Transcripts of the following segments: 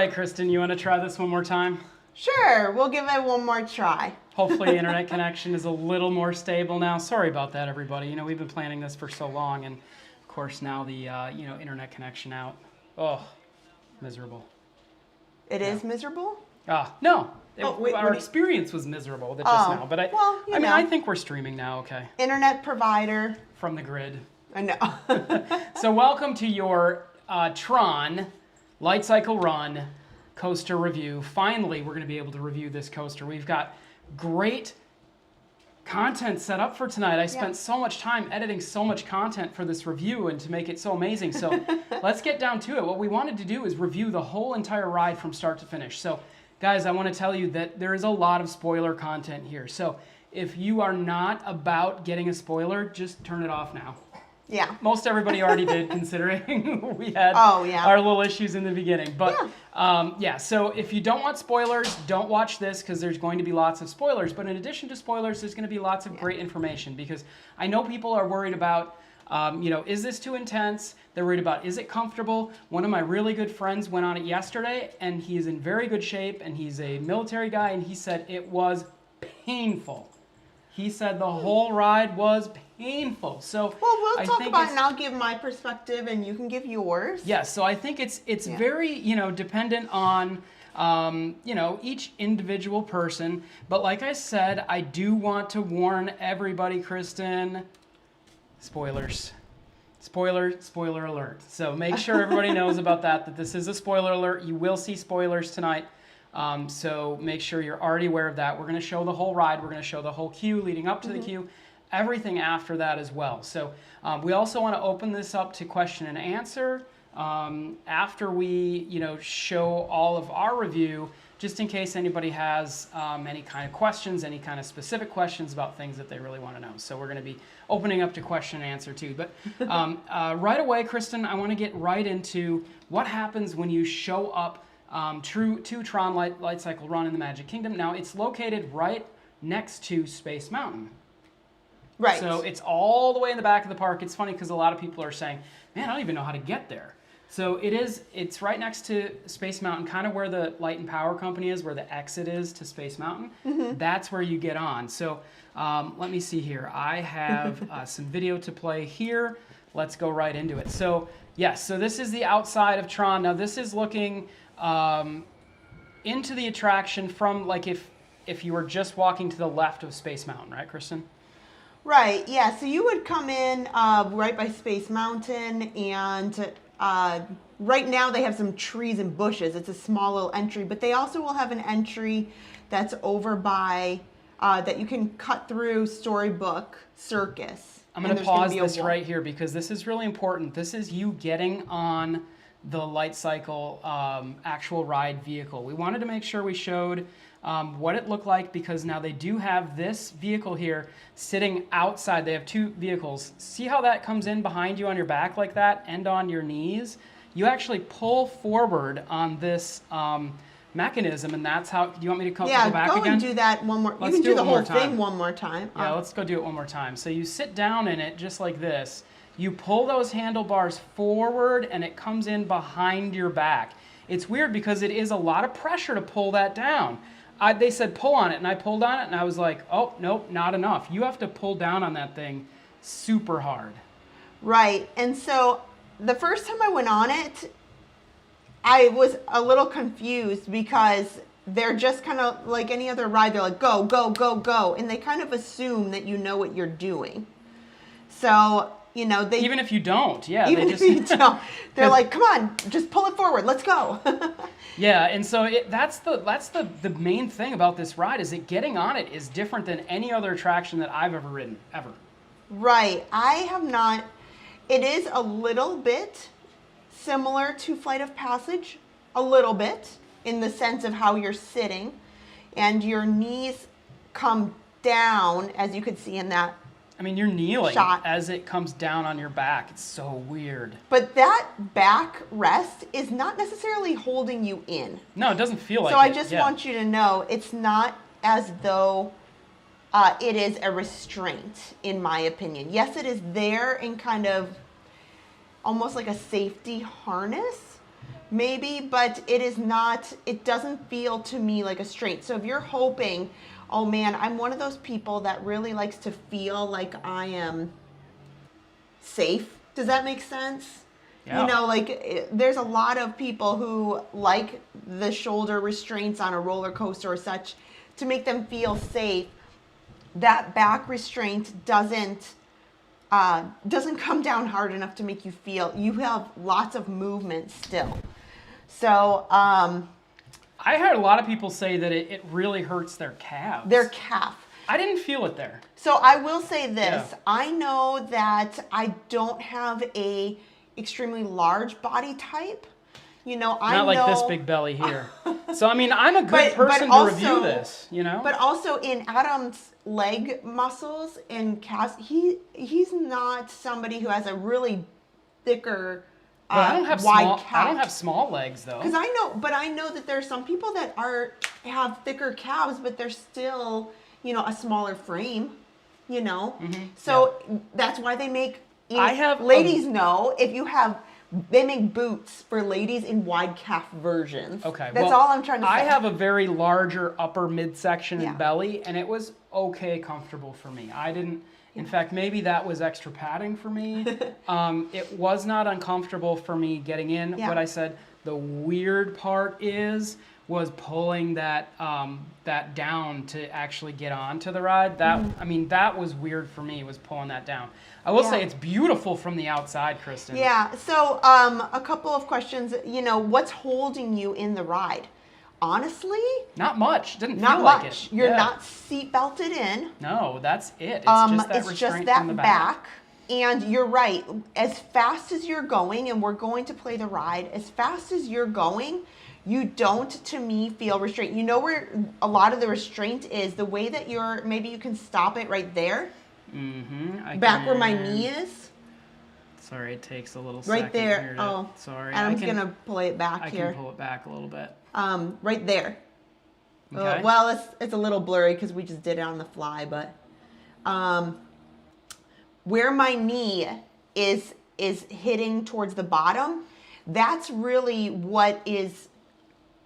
right, Kristen, you want to try this one more time? Sure, we'll give it one more try. Hopefully internet connection is a little more stable now. Sorry about that, everybody. You know, we've been planning this for so long, and of course now the internet connection out. Oh, miserable. It is miserable? No. Wait, our experience was miserable just now, but I think we're streaming now. Okay. Internet provider from the grid. I know. So welcome to your Tron Lightcycle Run coaster review. Finally, we're going to be able to review this coaster. We've got great content set up for tonight. I spent so much time editing so much content for this review and to make it so amazing. So let's get down to it. What we wanted to do is review the whole entire ride from start to finish. So guys, I want to tell you that there is a lot of spoiler content here. So if you are not about getting a spoiler, just turn it off now. Yeah. Most everybody already did, considering we had our little issues in the beginning. But so if you don't want spoilers, don't watch this because there's going to be lots of spoilers. But in addition to spoilers, there's going to be lots of great information because I know people are worried about, is this too intense? They're worried about, is it comfortable? One of my really good friends went on it yesterday, and he is in very good shape, and he's a military guy, and he said it was painful. He said the whole ride was painful. So we'll talk about it and I'll give my perspective and you can give yours. Yes, so I think it's very, dependent on each individual person. But like I said, I do want to warn everybody, Kristen, spoilers. Spoiler alert. So make sure everybody knows about that this is a spoiler alert. You will see spoilers tonight. So make sure you're already aware of that. We're going to show the whole ride. We're going to show the whole queue leading up to the queue, everything after that as well. So we also want to open this up to question and answer after we show all of our review, just in case anybody has any kind of questions, any kind of specific questions about things that they really want to know. So we're going to be opening up to question and answer too. But right away, Kristen, I want to get right into what happens when you show up to Tron Lightcycle Run in the Magic Kingdom. Now, it's located right next to Space Mountain. Right. So it's all the way in the back of the park. It's funny because a lot of people are saying, man, I don't even know how to get there. So it's right next to Space Mountain, kind of where the Light and Power Company is, where the exit is to Space Mountain. That's where you get on. So let me see here. I have some video to play here. Let's go right into it. So yes, so this is the outside of Tron. Now this is looking into the attraction from, like, if you were just walking to the left of Space Mountain, right, Kristen? Right, yeah. So you would come in right by Space Mountain, and right now they have some trees and bushes. It's a small little entry, but they also will have an entry that's over by, that you can cut through Storybook Circus. I'm going to pause this right here because this is really important. This is you getting on the Lightcycle actual ride vehicle. We wanted to make sure we showed what it looked like because now they do have this vehicle here sitting outside. They have two vehicles. See how that comes in behind you on your back like that and on your knees? You actually pull forward on this mechanism, and that's how. Do you want me to go back again? Yeah, go and do that one more. You can do the whole thing one more time. Yeah, let's go do it one more time. So you sit down in it just like this. You pull those handlebars forward and it comes in behind your back. It's weird because it is a lot of pressure to pull that down. They said pull on it, and I pulled on it, and I was like, oh, nope, not enough. You have to pull down on that thing super hard. Right, and so the first time I went on it, I was a little confused because they're just kind of like any other ride. They're like, go, go, go, go, and they kind of assume that you know what you're doing. So they even if you don't, even if you don't, they're like, come on, just pull it forward, let's go. Yeah, and so that's the main thing about this ride is that getting on it is different than any other attraction that I've ever ridden, ever. Right, I have not. It is a little bit similar to Flight of Passage, a little bit, in the sense of how you're sitting, and your knees come down, as you could see in that. I mean, you're kneeling shot as it comes down on your back. It's so weird. But that back rest is not necessarily holding you in. No, it doesn't feel like it. So I just want you to know it's not as though it is a restraint, in my opinion. Yes, it is there in kind of almost like a safety harness, maybe, but it is not, it doesn't feel to me like a restraint. So if you're hoping, oh man, I'm one of those people that really likes to feel like I am safe. Does that make sense? Yeah. You know, like there's a lot of people who like the shoulder restraints on a roller coaster or such to make them feel safe. That back restraint doesn't come down hard enough to make you feel, you have lots of movement still. So I heard a lot of people say that it really hurts their calves. their calf. I didn't feel it there. So I will say this. Yeah. I know that I don't have a extremely large body type. You know, I know. Not like this big belly here. So, I mean, I'm a good person to review this, you know? But also in Adam's leg muscles and calves, he's not somebody who has a really thicker, But I don't have wide small. calf. I don't have small legs though. Because I know that there are some people that have thicker calves, but they're still, you know, a smaller frame, you know. Mm-hmm. So that's why they make. I ladies know if you have. They make boots for ladies in wide calf versions. Okay, that's all I'm trying to say. I have a very larger upper midsection Yeah. and belly, and it was okay comfortable for me. I didn't. In fact, maybe that was extra padding for me. It was not uncomfortable for me getting in. Yeah. What I said, the weird part was pulling that down to actually get onto the ride. That I mean, that was weird for me. Was pulling that down. I will say it's beautiful from the outside, Kristen. Yeah. So a couple of questions. You know, what's holding you in the ride? Honestly, Not much. Didn't not feel much. like it. You're Yeah. not seat belted in. No, that's it. It's just that restraint from the back. And you're right. As fast as you're going, and we're going to play the ride, as fast as you're going, you don't, to me, feel restraint. You know where a lot of the restraint is? The way that maybe you can stop it right there. Mm-hmm. Back where my knee is. Sorry, it takes a little second. Right there. Here Oh, sorry. Adam's going to pull it back I here. can pull it back a little bit. Right there. Okay. Well, it's a little blurry because we just did it on the fly, but where my knee is hitting towards the bottom, that's really what is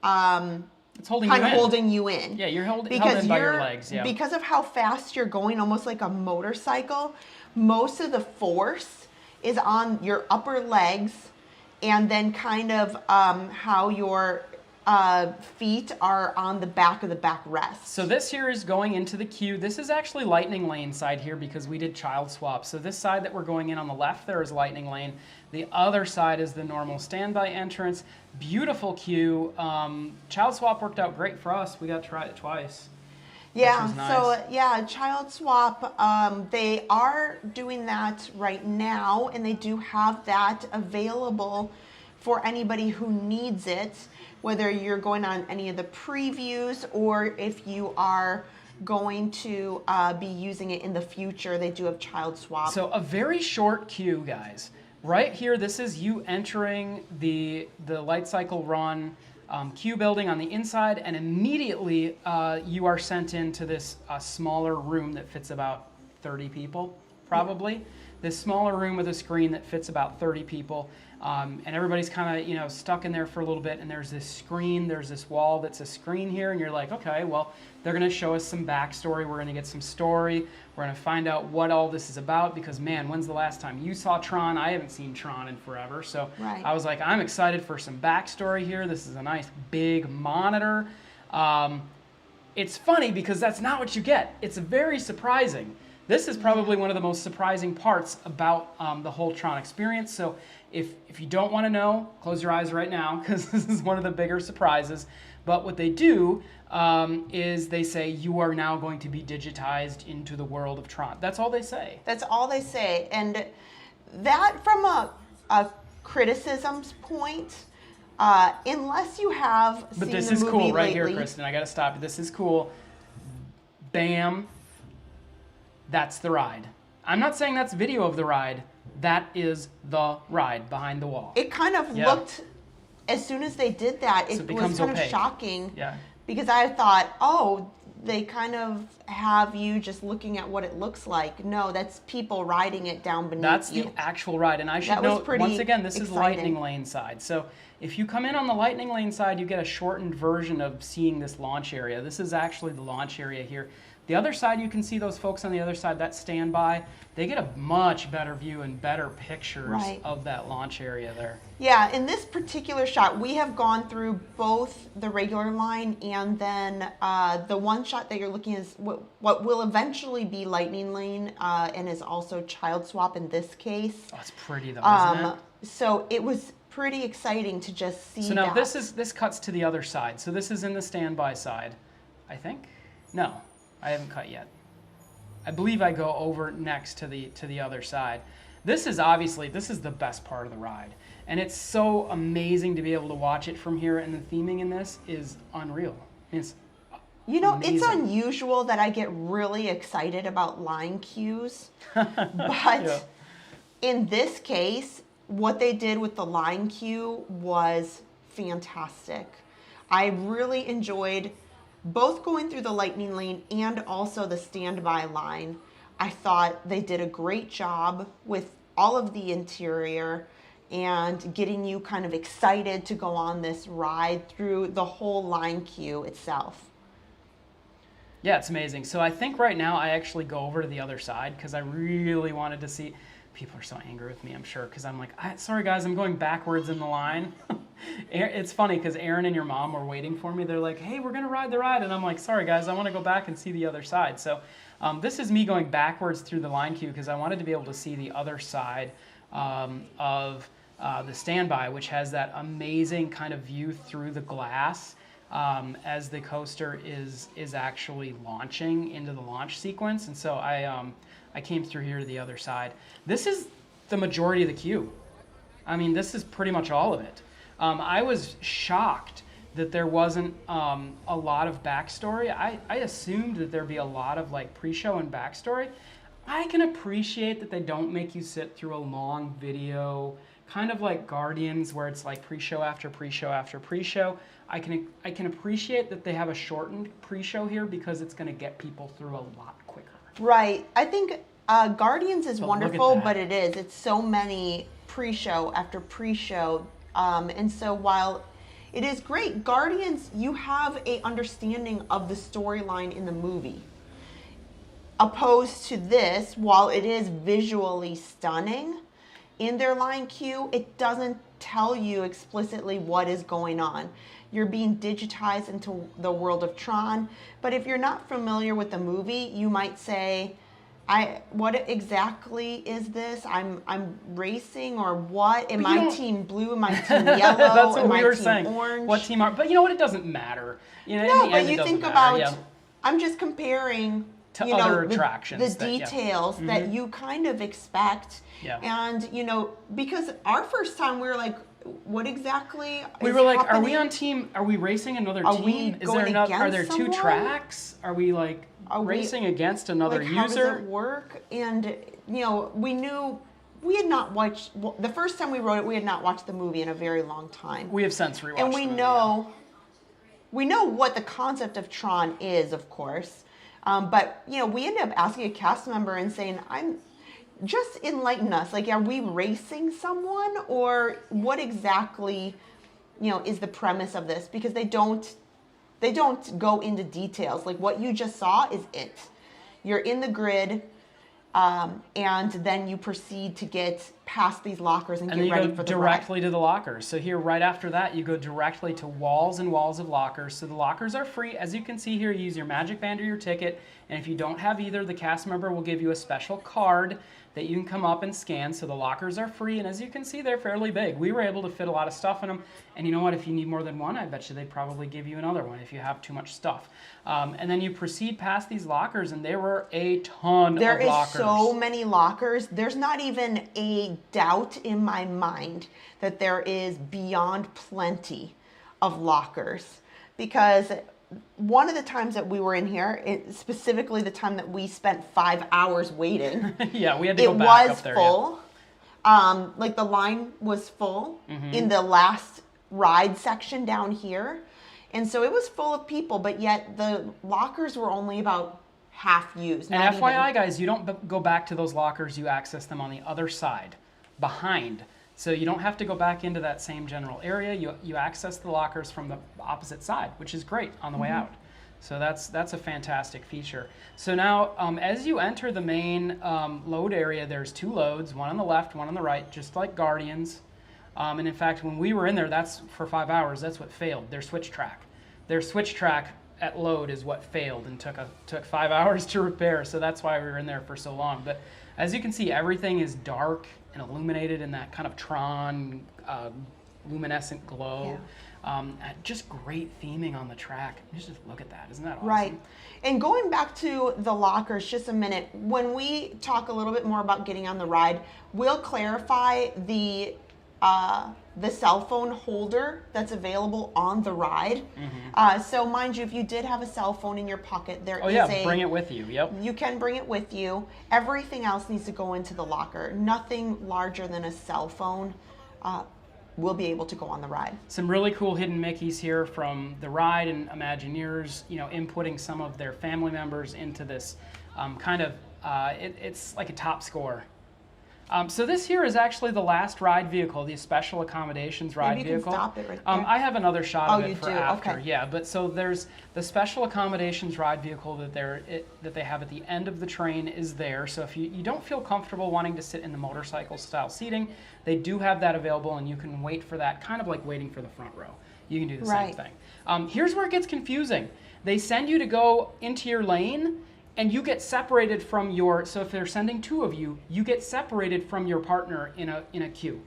It's holding kind you of in. holding you in. Yeah, you're held Because in by your legs. Yeah. Because of how fast you're going, almost like a motorcycle, most of the force is on your upper legs, and then kind of how your feet are on the back of the backrest. So this here is going into the queue. This is actually lightning lane side here because we did child swap. So this side that we're going in on the left there is lightning lane. The other side is the normal standby entrance. Beautiful queue. Child swap worked out great for us. We got to try it twice. Yeah, which was nice. so yeah, child swap, they are doing that right now, and they do have that available for anybody who needs it, whether you're going on any of the previews or if you are going to be using it in the future, they do have child swap. So a very short queue, guys. Right here, this is you entering the Lightcycle Run queue building on the inside, and immediately you are sent into this smaller room that fits about 30 people, probably. Yeah. This smaller room with a screen that fits about 30 people. And everybody's kind of, stuck in there for a little bit, and there's this screen, there's this wall that's a screen here, and you're like, okay, well, they're going to show us some backstory, we're going to get some story, we're going to find out what all this is about, because, man, when's the last time you saw Tron? I haven't seen Tron in forever, so right. I was like, I'm excited for some backstory here. This is a nice big monitor. It's funny because that's not what you get. It's very surprising. This is probably one of the most surprising parts about the whole Tron experience. So if you don't want to know, close your eyes right now because this is one of the bigger surprises. But what they do is they say you are now going to be digitized into the world of Tron. That's all they say. That's all they say. And that from a criticism's point, unless you have But seen this the is movie cool right lately, here, Kristen. I got to stop you. This is cool. Bam. That's the ride. I'm not saying that's video of the ride. That is the ride behind the wall. It kind of looked, as soon as they did that, it was kind of shocking. Yeah. Because I thought, oh, they kind of have you just looking at what it looks like. No, that's people riding it down beneath That's you. the actual ride. And I should note, once again, this is exciting. lightning lane side. So If you come in on the Lightning Lane side, you get a shortened version of seeing this launch area. This is actually the launch area here. The other side, you can see those folks on the other side, that standby. They get a much better view and better pictures of that launch area there. Yeah, in this particular shot, we have gone through both the regular line and then the one shot that you're looking at is what will eventually be Lightning Lane and is also Child Swap in this case. Oh, it's pretty though, isn't it? So it was pretty exciting to just see. So now this cuts to the other side. So this is in the standby side, I think. No, I haven't cut yet. I believe I go over next to the other side. This is the best part of the ride. And it's so amazing to be able to watch it from here, and the theming in this is unreal. It's amazing. It's unusual that I get really excited about line cues, but in this case, what they did with the line cue was fantastic. I really enjoyed both going through the Lightning Lane and also the standby line. I thought they did a great job with all of the interior and getting you kind of excited to go on this ride through the whole line queue itself. Yeah, it's amazing. So I think right now I actually go over to the other side because I really wanted to see. People are so angry with me, I'm sure, because I'm like, sorry guys, I'm going backwards in the line. It's funny because Aaron and your mom were waiting for me. They're like, hey, we're going to ride the ride. And I'm like, sorry guys, I want to go back and see the other side. So this is me going backwards through the line queue because I wanted to be able to see the other side of the standby, which has that amazing kind of view through the glass as the coaster is actually launching into the launch sequence. And so I came through here to the other side. This is the majority of the queue. I mean, this is pretty much all of it. I was shocked that there wasn't a lot of backstory. I assumed that there'd be a lot of like pre-show and backstory. I can appreciate that they don't make you sit through a long video, kind of like Guardians, where it's like pre-show after pre-show after pre-show. I can appreciate that they have a shortened pre-show here because it's going to get people through a lot quicker. Right. I think Guardians is wonderful, but it's so many pre-show after pre-show. And so while it is great, Guardians, you have a understanding of the storyline in the movie. Opposed to this, while it is visually stunning, in their line queue, it doesn't tell you explicitly what is going on. You're being digitized into the world of Tron, but if you're not familiar with the movie, you might say, what exactly is this? I'm racing, or what? Am I team blue? Am I team yellow? That's what am we I were team saying. Orange? What team are? But you know what? It doesn't matter. You know, no, in the but end, you think about. I'm just comparing to other attractions. The details that you kind of expect. Yeah. And because our first time we were like, what exactly is we were like, happening? are we on team? Are we racing another Are team? we Is going there enough? Are there against two someone? tracks? Are we like racing against another like, user? How does it work? And we knew we had not watched the first time we rode it. We had not watched the movie in a very long time. We have since rewatched. And we the movie, know what the concept of Tron is, of course. But we ended up asking a cast member and saying, just enlighten us. Like, are we racing someone, or what exactly, is the premise of this? Because they don't go into details. Like, what you just saw is it. You're in the grid, and then you proceed to get past these lockers and get ready for the ride. And then you go directly to the lockers. So here, right after that, you go directly to walls and walls of lockers. So the lockers are free. As you can see here, you use your Magic Band or your ticket. And if you don't have either, the cast member will give you a special card that you can come up and scan. So the lockers are free. And as you can see, they're fairly big. We were able to fit a lot of stuff in them. And you know what? If you need more than one, I bet you they'd probably give you another one if you have too much stuff. And then you proceed past these lockers, and there were a ton of lockers. There is so many lockers. There's not even a doubt in my mind that there is beyond plenty of lockers, because one of the times that we were in here, specifically the time that we spent 5 hours waiting, yeah, we had to go back up there. It was full. Like, the line was full in the last ride section down here, and so it was full of people, but yet the lockers were only about half used. And FYI, guys, you don't go back to those lockers. You access them on the other side, behind. So you don't have to go back into that same general area. You access the lockers from the opposite side, which is great on the way out. So that's a fantastic feature. So now, as you enter the main load area, there's 2 loads, one on the left, one on the right, just like Guardians. And in fact, when we were in there, that's for 5 hours, that's what failed, their switch track. Their switch track at load is what failed and took 5 hours to repair. So that's why we were in there for so long. But as you can see, everything is dark and illuminated in that kind of Tron luminescent glow. Just great theming on the track. Just look at that. Isn't that awesome? Right. And going back to the lockers just a minute, when we talk a little bit more about getting on the ride, we'll clarify the cell phone holder that's available on the ride. So mind you, if you did have a cell phone in your pocket, there is bring it with you. Yep. You can bring it with you. Everything else needs to go into the locker. Nothing larger than a cell phone will be able to go on the ride. Some really cool hidden Mickeys here from the ride, and Imagineers, inputting some of their family members into this it's like a top score. So this here is actually the last ride vehicle, the special accommodations ride Maybe vehicle. You can stop it right there. I have another shot of it for you do? after. Okay. Yeah, but so there's the special accommodations ride vehicle that they have at the end of the train is there. So if you don't feel comfortable wanting to sit in the motorcycle style seating, they do have that available, and you can wait for that, kind of like waiting for the front row. You can do the same thing. Here's where it gets confusing. They send you to go into your lane, and you get separated from so if they're sending 2 of you, you get separated from your partner in a queue.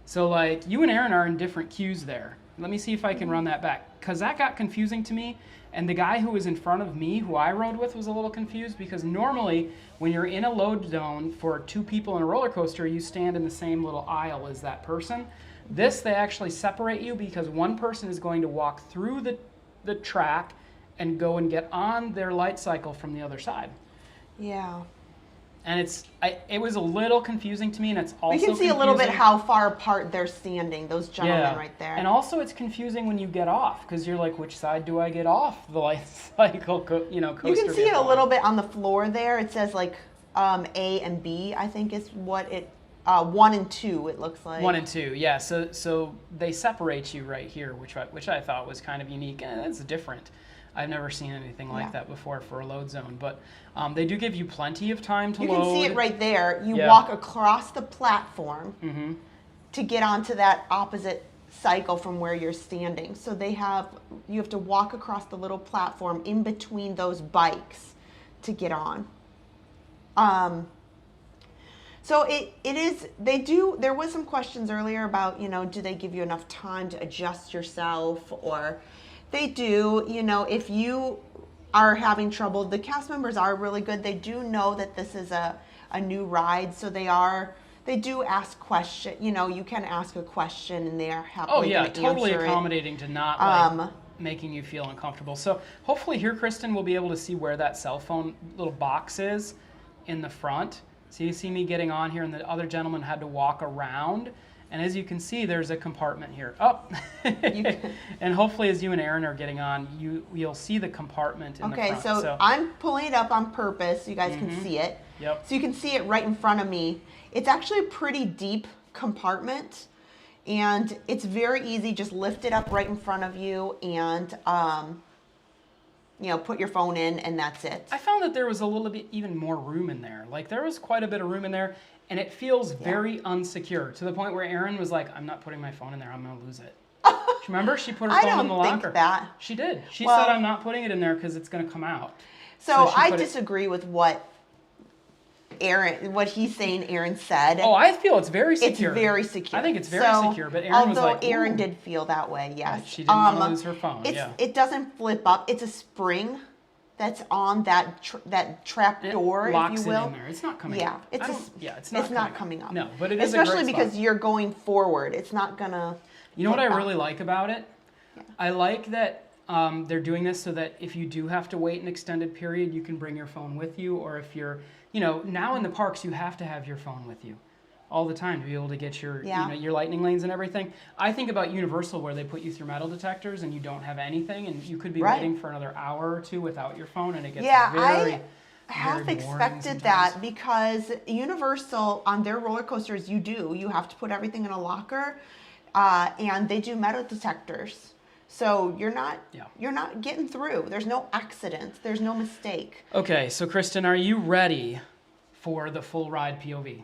So like you and Aaron are in different queues there. Let me see if I can run that back, because that got confusing to me. And the guy who was in front of me, who I rode with, was a little confused, because normally when you're in a load zone for 2 people in a roller coaster, you stand in the same little aisle as that person. This, they actually separate you, because one person is going to walk through the track and go and get on their light cycle from the other side. Yeah. And it was a little confusing to me, and it's also we can see a little bit how far apart they're standing, those gentlemen right there. And also it's confusing when you get off, because you're like, which side do I get off the light cycle coaster? You can see it a little bit on the floor there. It says like A and B, I think is what it 1 and 2 it looks like. 1 and 2, yeah. So they separate you right here, which I thought was kind of unique, and it's different. I've never seen anything like that before for a load zone, but they do give you plenty of time to load. You can see it right there. You walk across the platform to get onto that opposite cycle from where you're standing. So you have to walk across the little platform in between those bikes to get on. So there was some questions earlier about, do they give you enough time to adjust yourself, or they do, if you are having trouble, the cast members are really good. They do know that this is a new ride, so they do ask questions. You can ask a question, and they are happily going to totally answer accommodating to not making you feel uncomfortable. So hopefully here, Kristen, we'll be able to see where that cell phone little box is in the front. So you see me getting on here, and the other gentleman had to walk around. And as you can see, there's a compartment here. And hopefully as you and Aaron are getting on, you'll see the compartment in the front. Okay, so I'm pulling it up on purpose so you guys can see it. Yep. So you can see it right in front of me. It's actually a pretty deep compartment, and it's very easy. Just lift it up right in front of you and put your phone in, and that's it. I found that there was a little bit even more room in there. Like there was quite a bit of room in there. And it feels very unsecure, to the point where Erin was like, I'm not putting my phone in there, I'm going to lose it. Remember, she put her phone in the locker. I don't think that. She did. She said, I'm not putting it in there because it's going to come out. So I disagree with what he's saying Erin said. Oh, I feel it's very secure. It's very secure. I think it's very secure, but Erin was like, although Erin did feel that way, yes. She didn't want to lose her phone, It doesn't flip up. It's a spring that's on that trap door, if you will. It locks it in there. It's not coming up. It's not coming up. No, but it is especially a great because spot. You're going forward. It's not gonna. You know what I really like about it? Yeah. I like that they're doing this so that if you do have to wait an extended period, you can bring your phone with you, or if you're, now in the parks, you have to have your phone with you all the time to be able to get your your lightning lanes and everything. I think about Universal, where they put you through metal detectors and you don't have anything, and you could be waiting for another hour or 2 without your phone, and it gets half very boring expected sometimes. that because Universal on their roller coasters, you have to put everything in a locker, and they do metal detectors. So you're not getting through. There's no accidents. There's no mistake. Okay, so Kristen, are you ready for the full ride POV?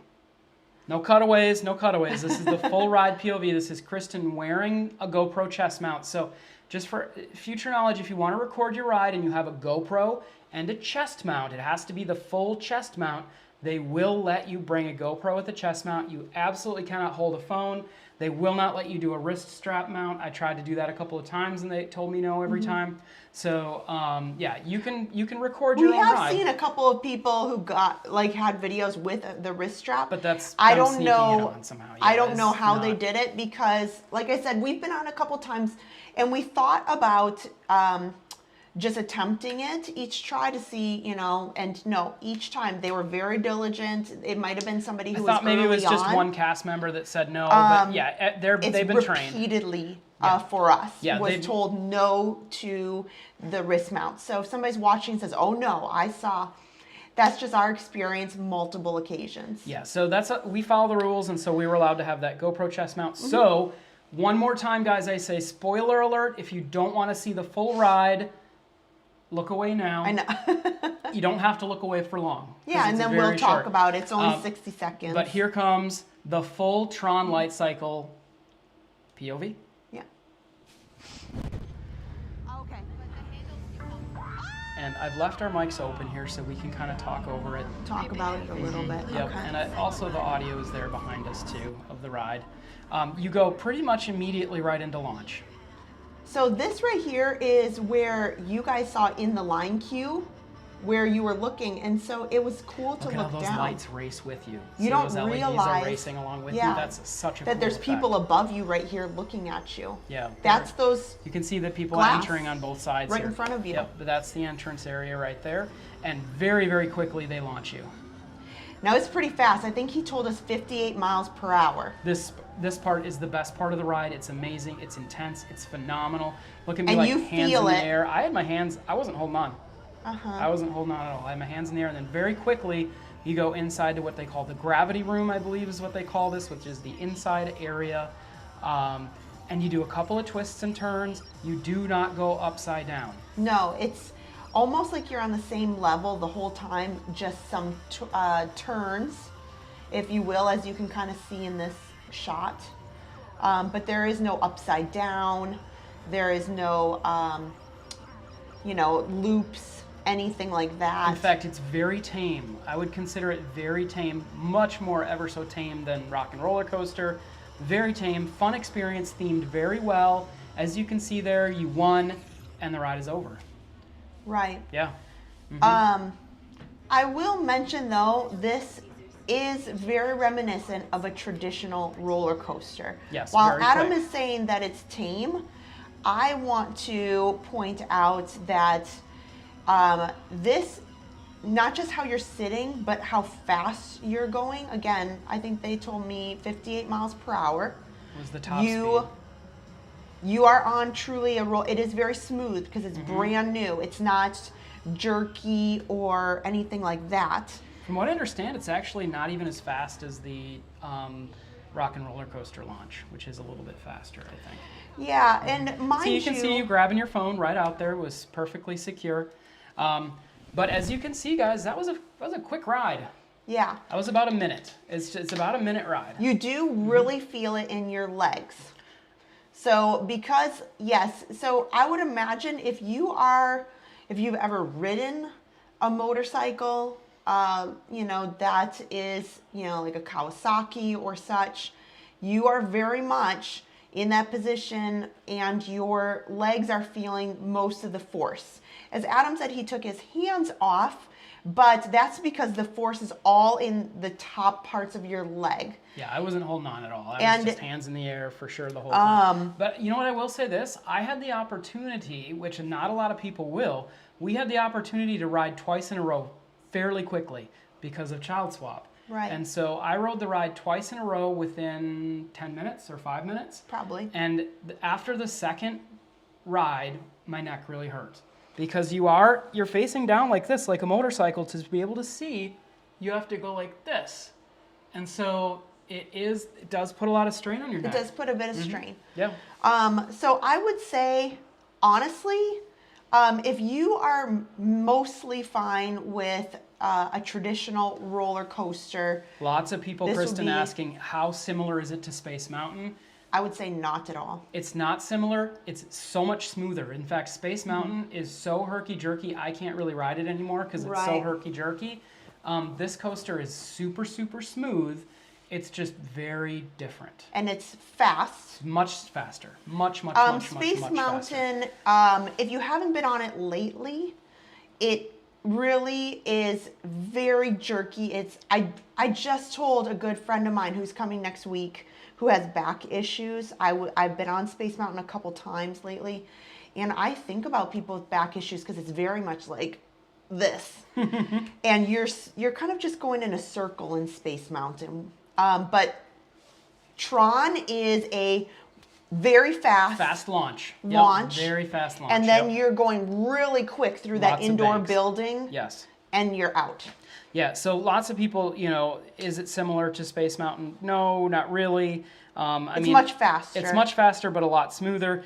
No cutaways, no cutaways. This is the full ride POV. This is Kristen wearing a GoPro chest mount. So just for future knowledge, if you want to record your ride and you have a GoPro and a chest mount, it has to be the full chest mount. They will let you bring a GoPro with a chest mount. You absolutely cannot hold a phone. They will not let you do a wrist strap mount. I tried to do that a couple of times and they told me no every time. So yeah, you can record your own ride. We have seen a couple of people who had videos with the wrist strap. But that's I them don't sneaking know. it on somehow. Yeah, I don't know it's how they not- did it because, like I said, we've been on a couple times and we thought about just attempting it each try to see, and no, each time they were very diligent. It might have been somebody who I thought maybe it was just on. one cast member that said no, but yeah, they've been trained. Repeatedly for us Yeah, was told no to the wrist mount. So if somebody's watching and says, "Oh no, I saw," that's just our experience, multiple occasions. Yeah, so we follow the rules, and so we were allowed to have that GoPro chest mount. So one more time, guys, I say spoiler alert: if you don't want to see the full ride, look away now. I know. You don't have to look away for long. Yeah, and then we'll talk about it. It's only 60 seconds. But here comes the full Tron Lightcycle POV. Yeah. Okay. And I've left our mics open here so we can kind of talk over it. Talk about it a little bit. Yep, Okay. and also the audio is there behind us too of the ride. You go pretty much immediately right into launch. So this right here is where you guys saw in the line queue where you were looking, and so it was cool to Look at look how those down. lights race with you. You See don't those LEDs realize are racing along with yeah, you. That's such a that cool there's effect. people above you right here looking at you. Yeah. That's those You can see that people glass are entering on both sides right here. in front of you. Yep, but that's the entrance area right there. And very, very quickly they launch you. Now it's pretty fast. I think he told us 58 miles per hour. This part is the best part of the ride. It's amazing. It's intense. It's phenomenal. Look at me And like you hands feel in the it. air. I had my hands, I wasn't holding on. Uh-huh. I wasn't holding on at all. I had my hands in the air, and then very quickly you go inside to what they call the gravity room, I believe is what they call this, which is the inside area. And you do a couple of twists and turns. You do not go upside down. No, it's almost like you're on the same level the whole time, just some turns, if you will, as you can kind of see in this shot. But there is no upside down. There is no, loops, anything like that. In fact, it's very tame. I would consider it very tame, much more ever so tame than Rock and Roller Coaster. Very tame, fun experience, themed very well. As you can see there, you won, and the ride is over. Right. Yeah. I will mention though, this is very reminiscent of a traditional roller coaster. Yes, While very Adam quick. is saying that it's tame, I want to point out that this, not just how you're sitting, but how fast you're going. Again, I think they told me 58 miles per hour. Was the top speed. You are on truly a roll. It is very smooth because it's brand new. It's not jerky or anything like that. From what I understand, it's actually not even as fast as the Rock and Roller Coaster launch, which is a little bit faster, I think. Yeah, and mind So you can see you grabbing your phone right out there was perfectly secure. But as you can see, guys, that was a quick ride. yeah, That was about a minute. It's about a minute ride. you do really feel it in your legs. So because so I would imagine if you've ever ridden a motorcycle, that is, like a Kawasaki or such, you are very much in that position and your legs are feeling most of the force. As Adam said, he took his hands off, but that's because the force is all in the top parts of your leg. Yeah, I wasn't holding on at all. I And- was just hands in the air for sure the whole time. But you know what, I will say this. I had the opportunity, which not a lot of people will, we had the opportunity to ride twice in a row fairly quickly because of Child Swap. Right. And so I rode the ride twice in a row within 10 minutes or 5 minutes. Probably. And after the second ride, my neck really hurt. because you're facing down like this, like a motorcycle. To be able to see, you have to go like this. And so it does put a lot of strain on your neck. It does put a bit of strain. Yeah. So I would say, honestly, if you are mostly fine with a traditional roller coaster. Lots of people, Kristen, asking, how similar is it to Space Mountain? I would say not at all. It's not similar. It's so much smoother. In fact, Space Mountain is so herky-jerky, I can't really ride it anymore because it's so herky-jerky. This coaster is super, super smooth. It's just very different. And it's fast. Much faster. Much faster. Space Mountain, if you haven't been on it lately, it really is very jerky. I just told a good friend of mine who's coming next week who has back issues. I've been on Space Mountain a couple times lately, and I think about people with back issues because it's very much like this. And you're kind of just going in a circle in Space Mountain. But Tron is a very fast launch. Launch. Yep, very fast launch. And then you're going really quick through that indoor building. Yes. And you're out. Yeah, so lots of people, is it similar to Space Mountain? No, not really. It's much faster. It's much faster, but a lot smoother.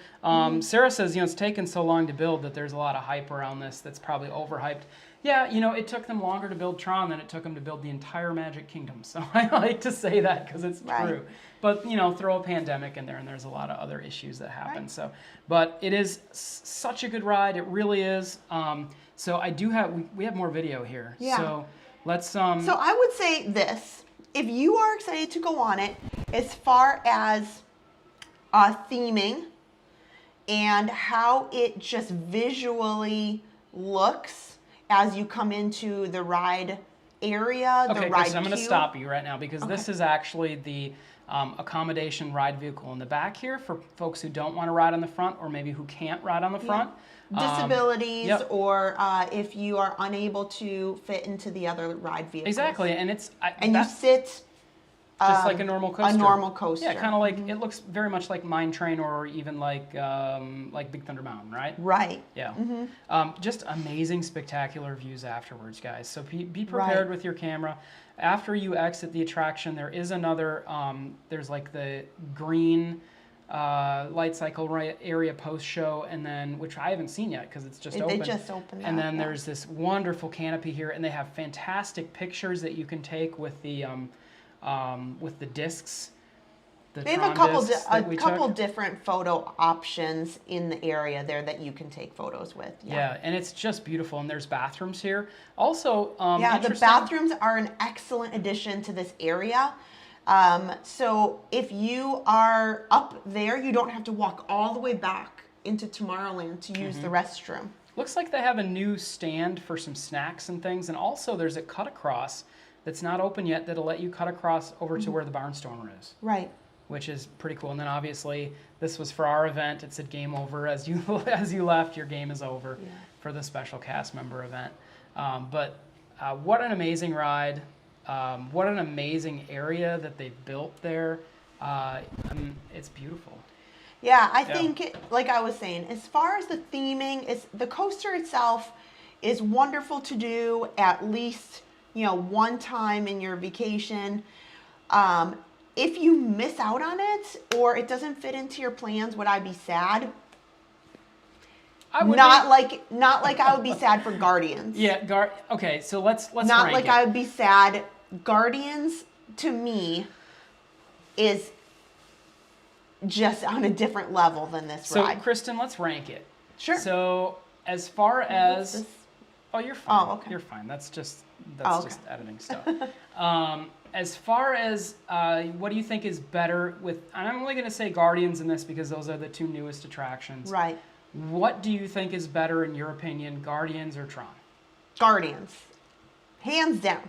Sarah says, it's taken so long to build that there's a lot of hype around this that's probably overhyped. Yeah, it took them longer to build Tron than it took them to build the entire Magic Kingdom. So I like to say that because it's true. But, throw a pandemic in there and there's a lot of other issues that happen. Right. So, but it is such a good ride. It really is. So I do have, we have more video here. Yeah. So let's. So I would say this. If you are excited to go on it, as far as theming and how it just visually looks as you come into the ride area, the ride Kristen, I'm going to queue. stop you right now because this is actually the accommodation ride vehicle in the back here for folks who don't want to ride on the front or maybe who can't ride on the front. Disabilities or if you are unable to fit into the other ride vehicles. Exactly, and you sit just like a normal coaster. A normal coaster. Yeah, kind of like it looks very much like Mine Train or even like Big Thunder Mountain, right? Right. Yeah. Just amazing, spectacular views afterwards, guys. So be prepared with your camera. After you exit the attraction, there is another. There's like the green Lightcycle area post show, and then which I haven't seen yet because it's just open. They just opened. And then there's this wonderful canopy here, and they have fantastic pictures that you can take with the discs. They have a couple different photo options in the area there that you can take photos with. Yeah, and it's just beautiful. And there's bathrooms here. Also, the bathrooms are an excellent addition to this area. So if you are up there, you don't have to walk all the way back into Tomorrowland to use the restroom. Looks like they have a new stand for some snacks and things. And also there's a cut across that's not open yet that'll let you cut across over to where the Barnstormer is. Right. Which is pretty cool. And then obviously this was for our event. It said game over as you left. Your game is over for the special cast member event. But what an amazing ride. What an amazing area that they built there. It's beautiful. Yeah, I think, like I was saying, as far as the theming, the coaster itself is wonderful to do at least, one time in your vacation. If you miss out on it or it doesn't fit into your plans, would I be sad? Not like I would be sad for Guardians. Yeah, okay, so let's not rank like it. I would be sad. Guardians to me is just on a different level than this ride. So Kristen, let's rank it. Sure. So as far as you're fine. Oh, okay. You're fine. That's just editing stuff. As far as what do you think is better with, and I'm only going to say Guardians in this because those are the two newest attractions. Right. What do you think is better in your opinion, Guardians or Tron? Guardians. Hands down.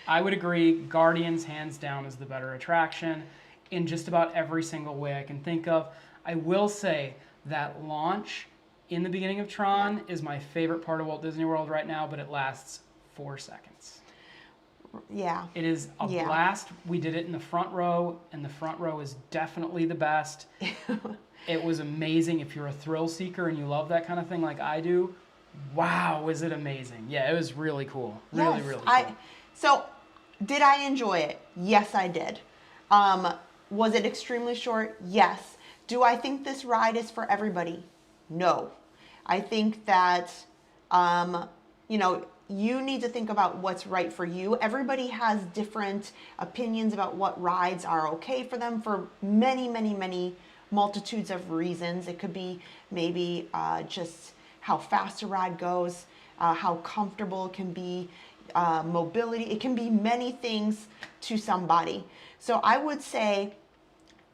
I would agree. Guardians, hands down, is the better attraction in just about every single way I can think of. I will say that launch in the beginning of Tron is my favorite part of Walt Disney World right now, but it lasts 4 seconds. Yeah. It is a blast. We did it in the front row, and the front row is definitely the best. It was amazing. If you're a thrill seeker and you love that kind of thing like I do, Wow, was it amazing? Yeah, it was really cool. Really, Yes, really cool. So, did I enjoy it? Yes, I did. Was it extremely short? Yes. Do I think this ride is for everybody? No. I think that, you know, you need to think about what's right for you. Everybody has different opinions about what rides are okay for them for many, many, many multitudes of reasons. It could be maybe just how fast a ride goes, how comfortable it can be, mobility. It can be many things to somebody. So I would say,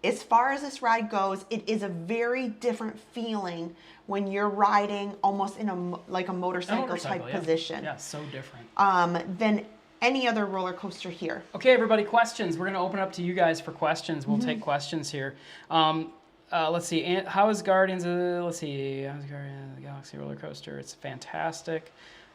as far as this ride goes, it is a very different feeling when you're riding almost in a motorcycle type yeah. position. Yeah, so different. Than any other roller coaster here. Okay, everybody, questions. We're going to open up to you guys for questions. We'll take questions here. Let's see. How is Guardians of the, let's see. How's Guardians of the Galaxy roller coaster? It's fantastic.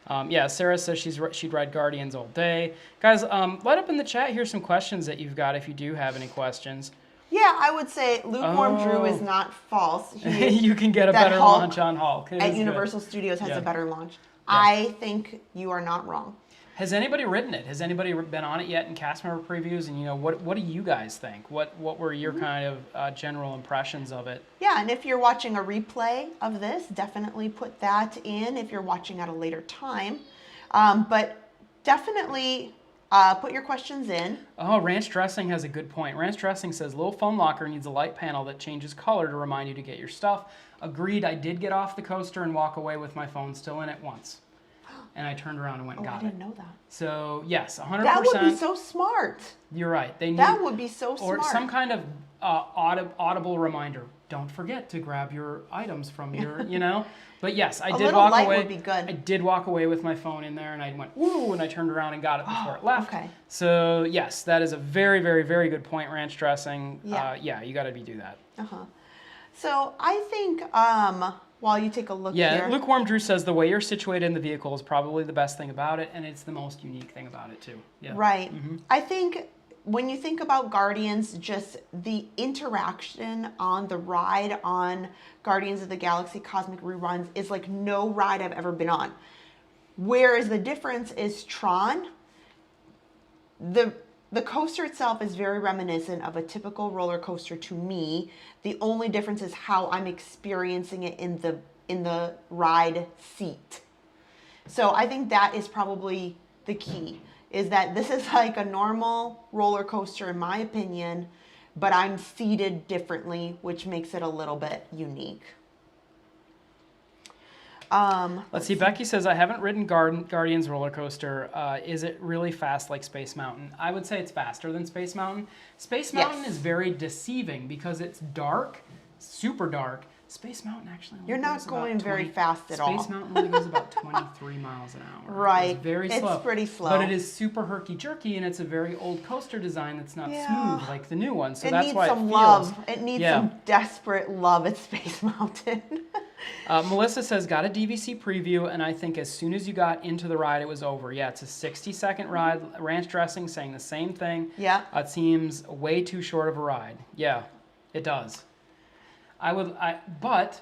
Yeah, Sarah says she'd ride Guardians all day. Guys, let up in the chat here some questions that you've got if you do have any questions. Yeah, I would say Lukewarm Drew is not false. You can get a better launch on Hulk. At Universal Studios has a better launch. Yeah. I think you are not wrong. Has anybody ridden it? Has anybody been on it yet in cast member previews? And, you know, what do you guys think? What were your kind of general impressions of it? Yeah, and if you're watching a replay of this, definitely put that in if you're watching at a later time. But definitely put your questions in. Oh, Ranch Dressing has a good point. Ranch Dressing says, little phone locker needs a light panel that changes color to remind you to get your stuff. Agreed, I did get off the coaster and walk away with my phone still in it once. And I turned around and went and got it. I didn't know that. So, yes, 100%. That would be so smart. You're right. That would be so smart. Or some kind of audible reminder. Don't forget to grab your items from your, you know. But yes, I did walk away. Would be good. I did walk away with my phone in there, and I went, woo, and I turned around and got it before it left. Okay. So, yes, that is a very, very, very good point, Ranch Dressing. Yeah, you got to do that. So, I think while you take a look here. here. Lukewarm Drew says the way you're situated in the vehicle is probably the best thing about it, and it's the most unique thing about it, too. Yeah. Right. I think when you think about Guardians, just the interaction on the ride on Guardians of the Galaxy Cosmic Reruns is like no ride I've ever been on. Whereas the difference is Tron, the coaster itself is very reminiscent of a typical roller coaster to me. The only difference is how I'm experiencing it in the ride seat. So I think that is probably the key, is that this is like a normal roller coaster in my opinion, but I'm seated differently, which makes it a little bit unique. Let's see. Becky says, I haven't ridden Guardians roller coaster. Is it really fast like Space Mountain? I would say it's faster than Space Mountain. Space Mountain is very deceiving because it's dark, super dark. Space Mountain actually only You're not going very fast at all. Space Mountain only goes about 23 miles an hour. Right. It's very slow. It's pretty slow. But it is super herky-jerky, and it's a very old coaster design that's not smooth like the new one. So that's why it feels... love. It needs some desperate love at Space Mountain. Melissa says, got a DVC preview, and I think as soon as you got into the ride, it was over. Yeah, it's a 60-second ride. Ranch Dressing saying the same thing. Yeah. It seems way too short of a ride. Yeah, it does. But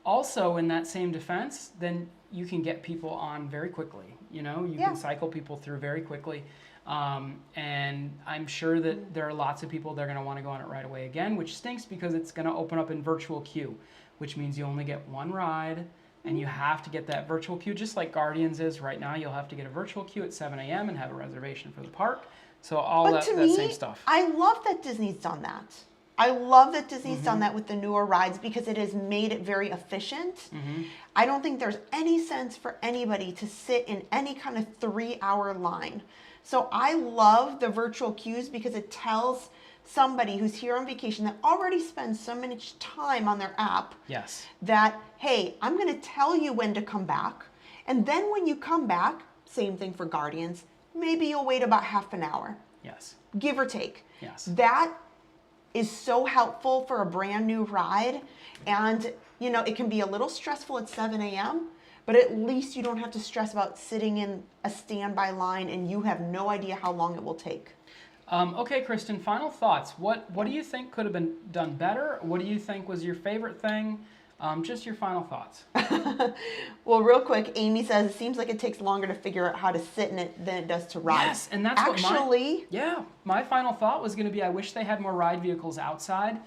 also in that same defense, then you can get people on very quickly. You know, you can cycle people through very quickly. And I'm sure that there are lots of people that are going to want to go on it right away again, which stinks because it's going to open up in virtual queue, which means you only get one ride and you have to get that virtual queue just like Guardians is right now. You'll have to get a virtual queue at 7 a.m. and have a reservation for the park. So all that same stuff. I love that Disney's done that. I love that Disney's done that with the newer rides because it has made it very efficient. I don't think there's any sense for anybody to sit in any kind of 3-hour line. So I love the virtual queues because it tells somebody who's here on vacation that already spends so much time on their app that, hey, I'm going to tell you when to come back. And then when you come back, same thing for Guardians, maybe you'll wait about half an hour. Give or take. That is so helpful for a brand new ride. And, you know, it can be a little stressful at 7 a.m., but at least you don't have to stress about sitting in a standby line and you have no idea how long it will take. Okay, Kristen, final thoughts. What do you think could have been done better? What do you think was your favorite thing? Just your final thoughts. Well, real quick, Amy says it seems like it takes longer to figure out how to sit in it than it does to ride. Yes, and that's actually. My final thought was going to be I wish they had more ride vehicles outside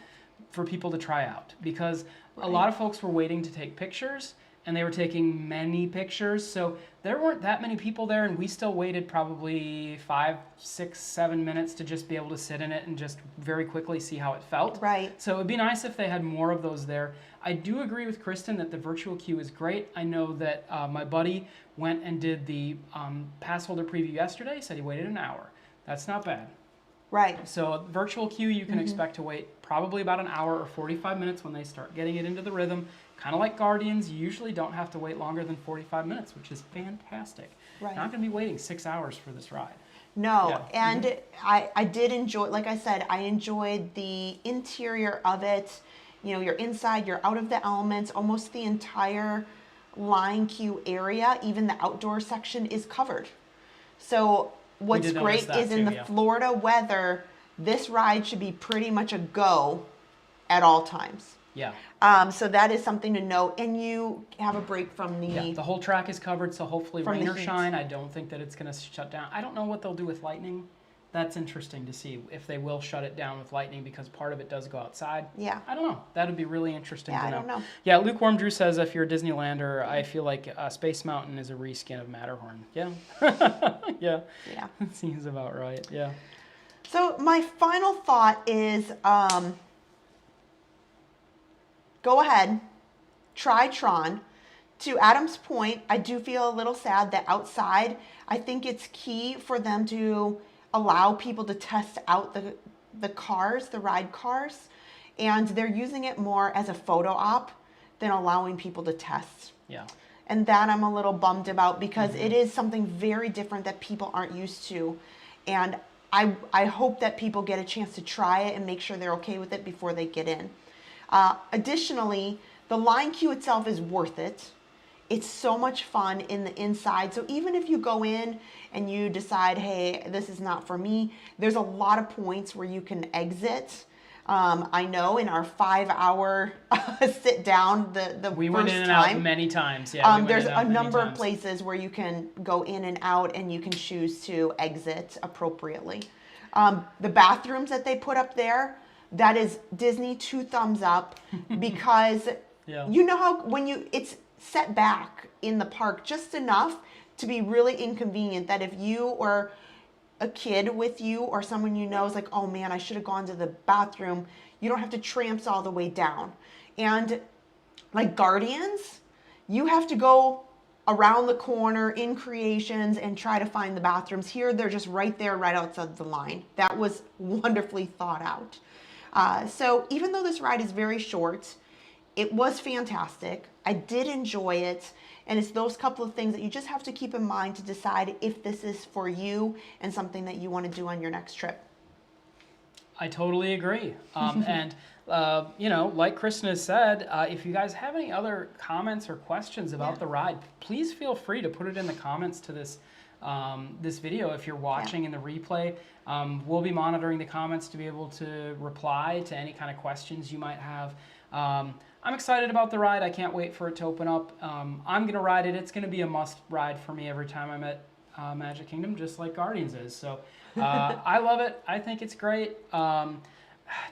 for people to try out, because a lot of folks were waiting to take pictures, and they were taking many pictures, so there weren't that many people there, and we still waited probably 5, 6, 7 minutes to just be able to sit in it and just very quickly see how it felt. Right. So it'd be nice if they had more of those there. I do agree with Kristen that the virtual queue is great. I know that my buddy went and did the pass holder preview yesterday, said he waited an hour. That's not bad. Right. So virtual queue, you can expect to wait probably about an hour or 45 minutes when they start getting it into the rhythm. Kind of like Guardians, you usually don't have to wait longer than 45 minutes, which is fantastic. Right. Not going to be waiting 6 hours for this ride. No, Yeah. and I did enjoy, like I said, I enjoyed the interior of it. You know, you're inside, you're out of the elements, almost the entire line queue area, even the outdoor section is covered. So what's great is in the Florida weather, this ride should be pretty much a go at all times. Yeah. So that is something to note, and you have a break from The whole track is covered, so hopefully from rain the or heat. shine, I don't think that it's going to shut down. I don't know what they'll do with lightning. That's interesting to see if they will shut it down with lightning, because part of it does go outside. Yeah. I don't know. That would be really interesting to know. I don't know. Yeah, Lukewarm Drew says if you're a Disneylander, I feel like Space Mountain is a reskin of Matterhorn. Yeah. Yeah. Yeah. Seems about right. Yeah. So my final thought is, go ahead, try Tron. To Adam's point, I do feel a little sad that outside, I think it's key for them to allow people to test out the cars, the ride cars, and they're using it more as a photo op than allowing people to test. Yeah. And that I'm a little bummed about, because it is something very different that people aren't used to. And I hope that people get a chance to try it and make sure they're okay with it before they get in. Additionally, the line queue itself is worth it. It's so much fun in the inside. So even if you go in and you decide, hey, this is not for me, there's a lot of points where you can exit. I know in our 5-hour sit down, we first went in and time, out many times. Yeah, there's a number of places where you can go in and out, and you can choose to exit appropriately. The bathrooms that they put up there, that is Disney 2 thumbs up, because you know how when it's set back in the park just enough to be really inconvenient, that if you or a kid with you or someone you know is like, oh man, I should have gone to the bathroom, you don't have to tramps all the way down. And like Guardians, you have to go around the corner in Creations and try to find the bathrooms. Here, they're just right there, right outside the line. That was wonderfully thought out. So even though this ride is very short, it was fantastic. I did enjoy it. And it's those couple of things that you just have to keep in mind to decide if this is for you and something that you want to do on your next trip. I totally agree. And, you know, like Kristen has said, if you guys have any other comments or questions about the ride, please feel free to put it in the comments to this this video if you're watching in the replay. We'll be monitoring the comments to be able to reply to any kind of questions you might have. I'm excited about the ride. I can't wait for it to open up. I'm going to ride it. It's going to be a must ride for me every time I'm at Magic Kingdom, just like Guardians is. So I love it. I think it's great.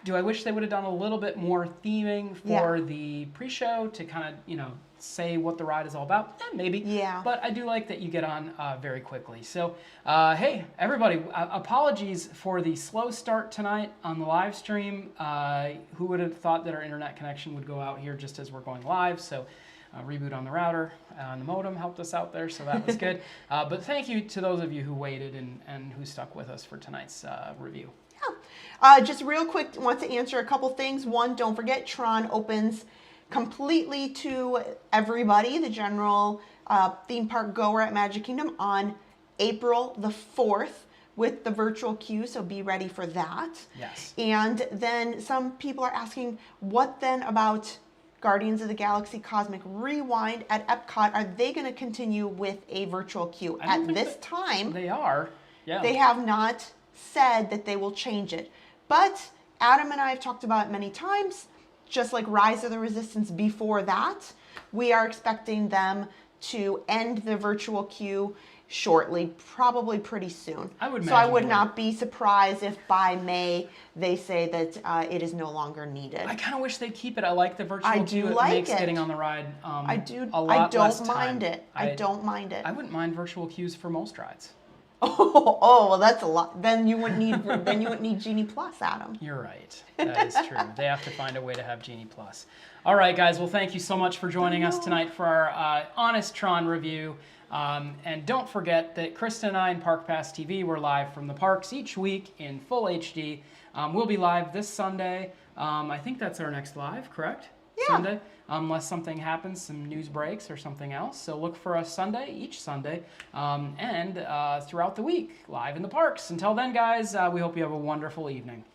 Do I wish they would have done a little bit more theming for the pre-show to kind of, you know, say what the ride is all about? Maybe. Yeah. But I do like that you get on very quickly. So, hey, everybody, apologies for the slow start tonight on the live stream. Who would have thought that our internet connection would go out here just as we're going live? So, reboot on the router and the modem helped us out there, so that was good. But thank you to those of you who waited and who stuck with us for tonight's review. Just real quick, want to answer a couple things. One, don't forget Tron opens completely to everybody, the general theme park goer at Magic Kingdom, on April the 4th with the virtual queue, so be ready for that. Yes. And then some people are asking, what then about Guardians of the Galaxy Cosmic Rewind at Epcot? Are they going to continue with a virtual queue? At this time, they are. Yeah. They have not said that they will change it. But Adam and I have talked about it many times. just like Rise of the Resistance before that, we are expecting them to end the virtual queue shortly, probably pretty soon. I would so I imagine would they not be surprised if by May they say that it is no longer needed. I kind of wish they'd keep it. I like the virtual I queue. do like It makes it. getting on the ride I do. a lot I less don't time. mind it. I don't mind it. I wouldn't mind virtual queues for most rides. Oh, well, that's a lot. Then you wouldn't need Genie Plus, Adam. You're right. That is true. They have to find a way to have Genie Plus. All right, guys. Well, thank you so much for joining us tonight for our honest Tron review. And don't forget that Kristen and I in Park Pass TV, we're live from the parks each week in full HD. We'll be live this Sunday. I think that's our next live, correct? Yeah. Sunday. Unless something happens, some news breaks or something else. So look for us each Sunday, and throughout the week, live in the parks. Until then, guys, we hope you have a wonderful evening.